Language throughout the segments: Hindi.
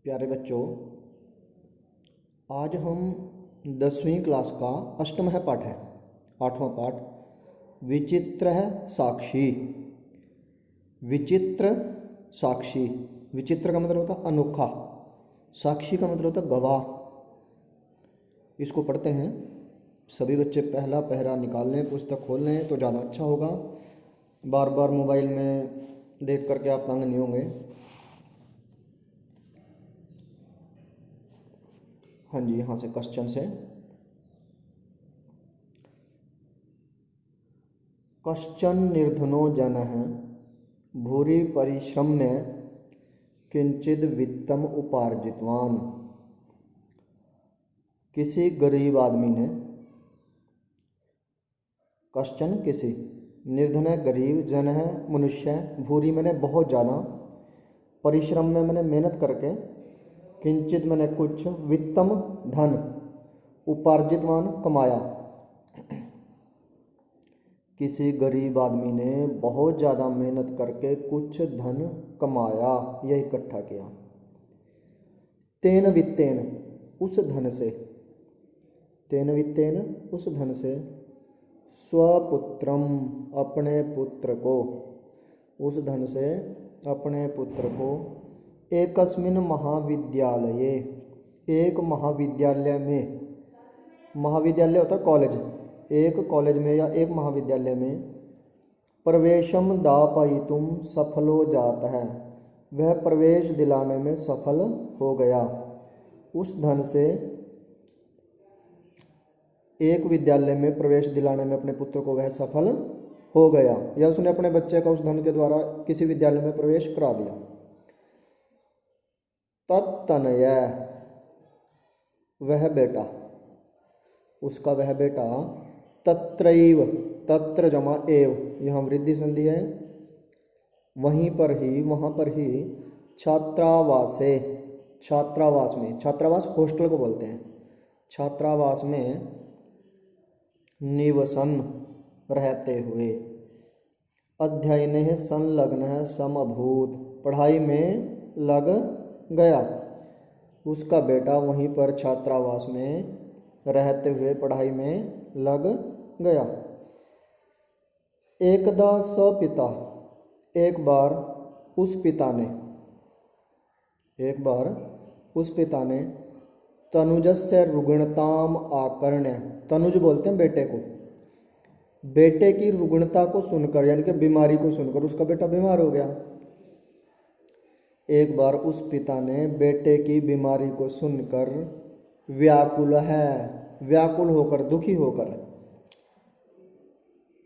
प्यारे बच्चों, आज हम 10वीं क्लास का अष्टम पाठ है, 8वां पाठ विचित्र है साक्षी। विचित्र साक्षी, विचित्र का मतलब होता है अनोखा, साक्षी का मतलब होता है गवाह। इसको पढ़ते हैं। सभी बच्चे पहला पहरा निकाल लें, पुस्तक खोल लें तो ज़्यादा अच्छा होगा। बार बार मोबाइल में देख करके आप तंग नहीं होंगे। हाँ जी, यहाँ से क्वेश्चन से कश्चन निर्धनो जनः भूरि परिश्रम्य किंचिद वित्तम उपार्जितवान। किसी गरीब आदमी ने, कश्चन किसी, निर्धन है गरीब, जन है मनुष्य है, भूरी मैंने बहुत ज़्यादा, परिश्रम में मैंने मेहनत करके, किंचित मैंने कुछ, वित्तम धन, उपार्जितवान कमाया। किसी गरीब आदमी ने बहुत ज़्यादा मेहनत करके कुछ धन कमाया या इकट्ठा किया। तेन वित्तेन, उस धन से, तेन वित्तेन उस धन से, स्वपुत्रम अपने पुत्र को, उस धन से अपने पुत्र को, एकस्मिन महाविद्यालये, एक महाविद्यालय में, महाविद्यालय होता है कॉलेज, एक कॉलेज में या एक महाविद्यालय में, प्रवेशम दापयितुम सफलो जाता है, वह प्रवेश दिलाने में सफल हो गया। उस धन से एक विद्यालय में प्रवेश दिलाने में अपने पुत्र को वह सफल हो गया, या उसने अपने बच्चे का उस धन के द्वारा किसी विद्यालय में प्रवेश करा दिया। तत्तनय, वह बेटा, उसका वह बेटा, तत्रैव, तत्र जमा एव, यहाँ वृद्धि संधि है, वहीं पर ही, वहाँ पर ही, छात्रावासे, छात्रावास में, छात्रावास हॉस्टल को बोलते हैं, छात्रावास में निवसन रहते हुए, अध्ययन संलग्न समभूत, पढ़ाई में लग गया। उसका बेटा वहीं पर छात्रावास में रहते हुए पढ़ाई में लग गया। एकदा स पिता, एक बार उस पिता ने, एक बार उस पिता ने, तनुजस्य रुग्णताम आकर्ण्य, तनुज बोलते हैं बेटे को, बेटे की रुग्णता को सुनकर, यानी कि बीमारी को सुनकर, उसका बेटा बीमार हो गया। एक बार उस पिता ने बेटे की बीमारी को सुनकर, व्याकुल है, व्याकुल होकर, दुखी होकर,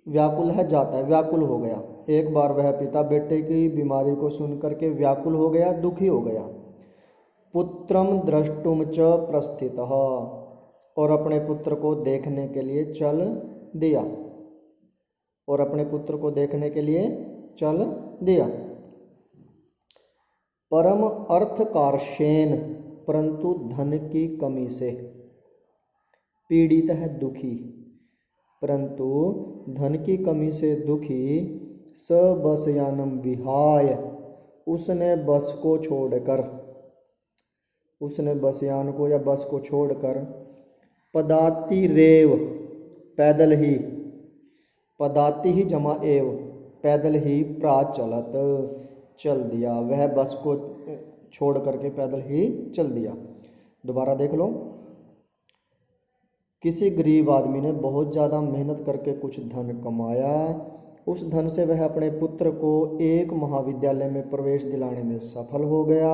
व्याकुल है जाता है, व्याकुल हो गया। एक बार वह पिता बेटे की बीमारी को सुनकर के व्याकुल हो गया, दुखी हो गया। पुत्रम द्रष्टुम च प्रस्थितः, और अपने पुत्र को देखने के लिए चल दिया, और अपने पुत्र को देखने के लिए चल दिया। परम अर्थकार्षेण, परंतु धन की कमी से, पीड़ित है दुखी, परंतु धन की कमी से दुखी, स बसयानम विहाय, उसने बस को छोड़कर, उसने बसयान को या बस को छोड़कर, पदाति रेव, पैदल ही, पदाति ही जमा एव, पैदल ही, प्राचलत, चल दिया। वह बस को छोड़ करके पैदल ही चल दिया। दोबारा देख लो। किसी गरीब आदमी ने बहुत ज़्यादा मेहनत करके कुछ धन कमाया, उस धन से वह अपने पुत्र को एक महाविद्यालय में प्रवेश दिलाने में सफल हो गया।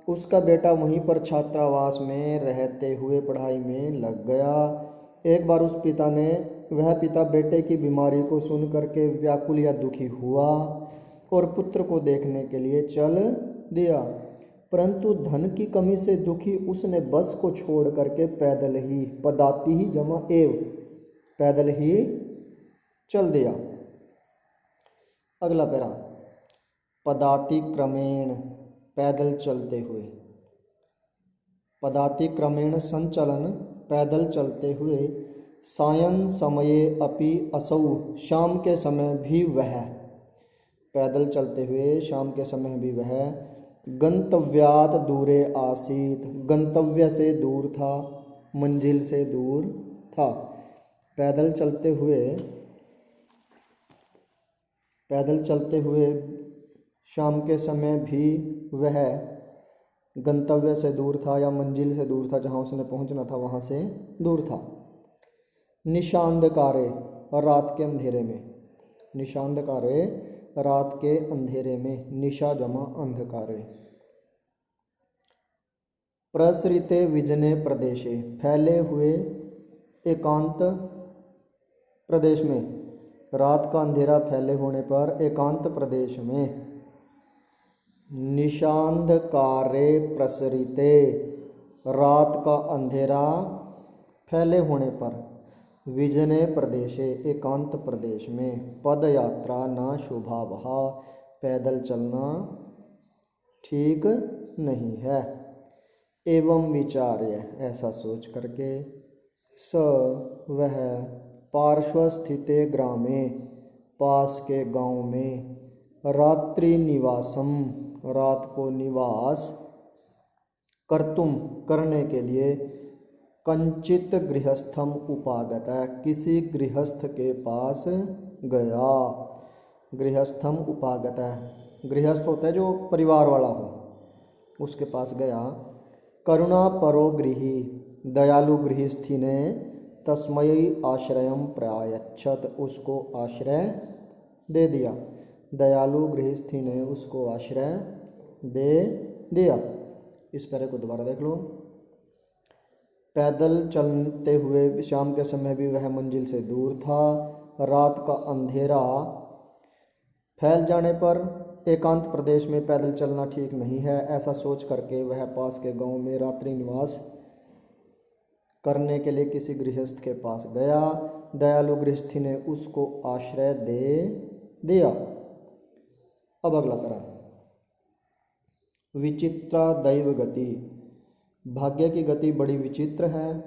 उसका बेटा वहीं पर छात्रावास में रहते हुए पढ़ाई में लग गया। एक बार उस पिता ने, वह पिता बेटे की बीमारी को सुन करके व्याकुल या दुखी हुआ और पुत्र को देखने के लिए चल दिया, परंतु धन की कमी से दुखी उसने बस को छोड़ करके पैदल ही, पदाति ही जमा एव, पैदल ही चल दिया। अगला पैरा, पदाति क्रमेण, पैदल चलते हुए, पदाति क्रमेण संचलन, पैदल चलते हुए, सायं समये अपि असौ, शाम के समय भी वह, पैदल चलते हुए शाम के समय भी वह, गंतव्यात दूरे आसीत, गंतव्य से दूर था, मंजिल से दूर था। पैदल चलते हुए शाम के समय भी वह गंतव्य से दूर था या मंजिल से दूर था, जहाँ उसने पहुँचना था वहाँ से दूर था। निशांधकारे, रात के अंधेरे में, निशांधकारे रात के अंधेरे में, निशा जमा अंधकारे। प्रसरिते विजने प्रदेशे, फैले हुए एकांत प्रदेश में, रात का अंधेरा फैले होने पर एकांत प्रदेश में। निशांधकारे प्रसरिते, रात का अंधेरा फैले होने पर, विजने प्रदेशे, एकांत प्रदेश में। पद यात्रा न शुभावह, पैदल चलना ठीक नहीं है। एवं विचार्य, ऐसा सोच करके, स वह, पार्श्वस्थिते ग्रामे, पास के गांव में, रात्रि निवासम, रात को निवास, कर्तुम, करने के लिए, कंचित गृहस्थम उपागत, किसी गृहस्थ के पास गया। गृहस्थम उपागत, गृहस्थ होता है जो परिवार वाला हो, उसके पास गया। करुणा परो गृही, दयालु गृहस्थी ने, तस्मयी आश्रयम प्रायच्छत, उसको आश्रय दे दिया। दयालु गृहस्थी ने उसको आश्रय दे दिया। इस पैरे को दोबारा देख लो। पैदल चलते हुए शाम के समय भी वह मंजिल से दूर था। रात का अंधेरा फैल जाने पर एकांत प्रदेश में पैदल चलना ठीक नहीं है। ऐसा सोच करके वह पास के गांव में रात्रि निवास करने के लिए किसी गृहस्थ के पास गया। दयालु गृहस्थी ने उसको आश्रय दे दिया। अब अगला करा, विचित्रा दैव गति, भाग्य की गति बड़ी विचित्र है।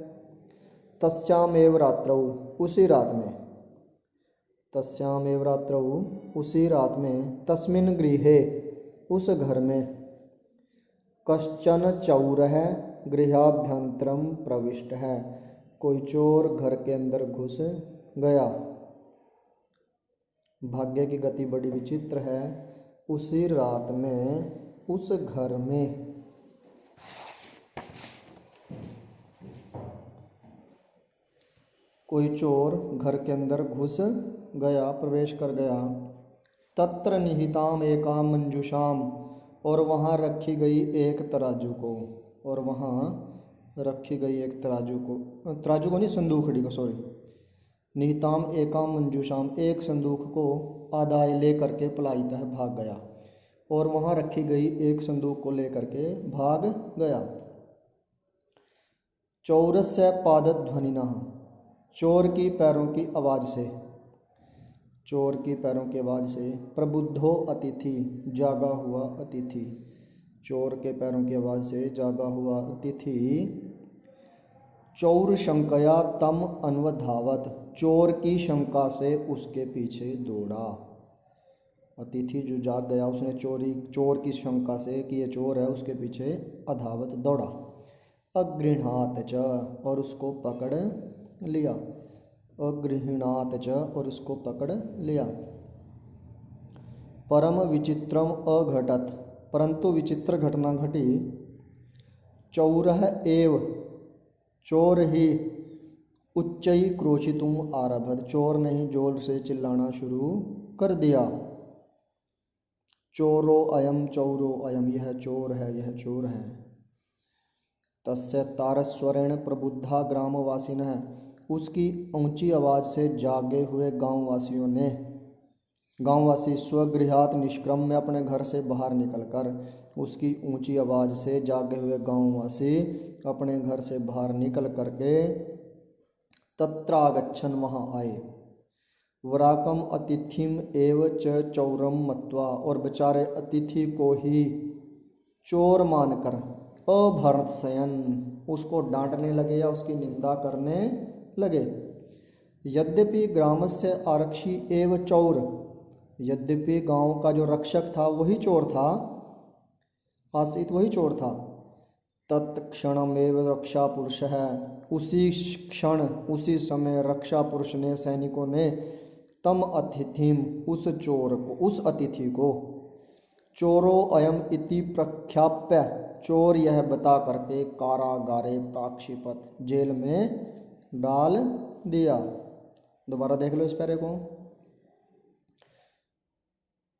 तस्यामेव रात्रौ, उसी रात में, तस्यामेव रात्रौ, उसी रात में, तस्मिन् गृहे, उस घर में, कश्चन चौरः गृहाभ्यंतरम प्रविष्ट है, कोई चोर घर के अंदर घुस गया। भाग्य की गति बड़ी विचित्र है। उसी रात में, उस घर में, कोई चोर घर के अंदर घुस गया, प्रवेश कर गया। तत्र निहिताम एकाम मंजुषाम, और वहाँ रखी गई एक तराजू को, और वहाँ रखी गई एक तराजू को, तराजू को नहीं, संदूखड़ी को, सॉरी। निहिताम एकाम मंजुषाम, एक संदूक को आदाय ले करके पलायितः, भाग गया। और वहाँ रखी गई एक संदूक को लेकर के भाग गया। चौरस्य पादध्वनिनः, चोर की पैरों की आवाज़ से, चोर की पैरों की आवाज़ से। प्रबुद्धो अतिथि, जागा हुआ अतिथि, चोर के पैरों की आवाज़ से जागा हुआ अतिथि। चौर शंकया तम अन्वधावत, चोर की शंका से उसके पीछे दौड़ा। अतिथि जो जाग गया, उसने चोर की शंका से कि ये चोर है, उसके पीछे अधावत, दौड़ा। अगृह्णात च, और उसको पकड़ लिया। अगृह्णात च, और उसको पकड़ लिया। परम विचित्रम अघटत, परंतु विचित्र घटना घटी। चौरः एव, चोर ही, उच्चई क्रोशितुम आरभत, चोर ने ही जोर से चिल्लाना शुरू कर दिया। चोरो अयम, चौरो अयम, यह चोर है, यह चोर है। तस्य तारस्वरेण प्रबुद्धा ग्रामवासिनः, उसकी ऊंची आवाज़ से जागे हुए गांववासियों ने, गांववासी स्वगृहात निष्क्रम्य, अपने घर से बाहर निकलकर, उसकी ऊंची आवाज़ से जागे हुए गांववासी अपने घर से बाहर निकल करके, तत्रागच्छन्, वहाँ आए। वराकम अतिथिम एव च चौरम मत्वा, और बेचारे अतिथि को ही चोर मानकर, अभर्त्सयन्, उसको डांटने लगे या उसकी निंदा करने लगे। यद्यपि ग्रामस्य आरक्षी एव चौर, यद्यपि गांव का जो रक्षक था वही चोर था। आसीत वही चोर था। तत्क्षणमेव रक्षा पुरुष है, उसी क्षण उसी समय रक्षा पुरुष ने, सैनिकों ने, तम अतिथिम उस चोर को, उस अतिथि को, चोरो अयम इति प्रख्याप्य चोर यह बता करके, कारागारे प्राक्षिपत जेल में डाल दिया। दोबारा देख लो इस पैरे को।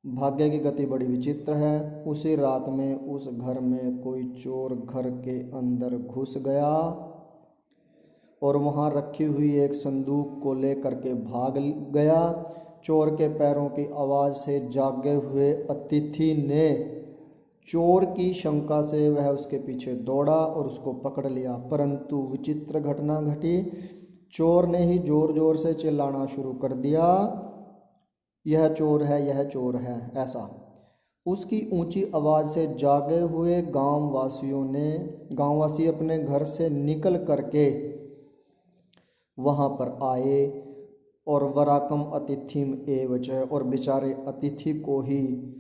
भाग्य की गति बड़ी विचित्र है। उसी रात में उस घर में कोई चोर घर के अंदर घुस गया और वहां रखी हुई एक संदूक को लेकर के भाग गया। चोर के पैरों की आवाज से जागे हुए अतिथि ने, चोर की शंका से वह उसके पीछे दौड़ा और उसको पकड़ लिया, परंतु विचित्र घटना घटी। चोर ने ही जोर जोर से चिल्लाना शुरू कर दिया, यह चोर है, यह चोर है, ऐसा। उसकी ऊंची आवाज से जागे हुए गांववासी अपने घर से निकल करके वहां पर आए और वराकम अतिथिम एवच, और बेचारे अतिथि को ही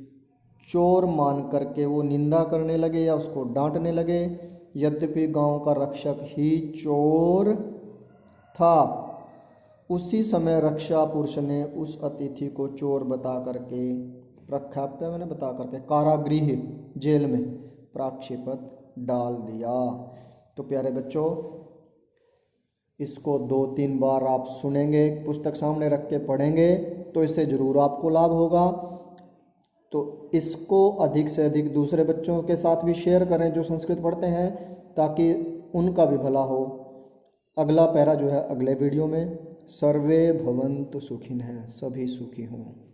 चोर मान करके वो निंदा करने लगे या उसको डांटने लगे। यद्यपि गांव का रक्षक ही चोर था। उसी समय रक्षा पुरुष ने उस अतिथि को चोर बता करके, प्रख्याप्य मैंने बता करके, कारागृह जेल में प्राक्षिपत डाल दिया। तो प्यारे बच्चों, इसको 2-3 बार आप सुनेंगे, पुस्तक सामने रख के पढ़ेंगे तो इससे ज़रूर आपको लाभ होगा। तो इसको अधिक से अधिक दूसरे बच्चों के साथ भी शेयर करें जो संस्कृत पढ़ते हैं, ताकि उनका भी भला हो। अगला पैरा जो है अगले वीडियो में। सर्वे भवन्तु सुखिनः, सभी सुखी हों।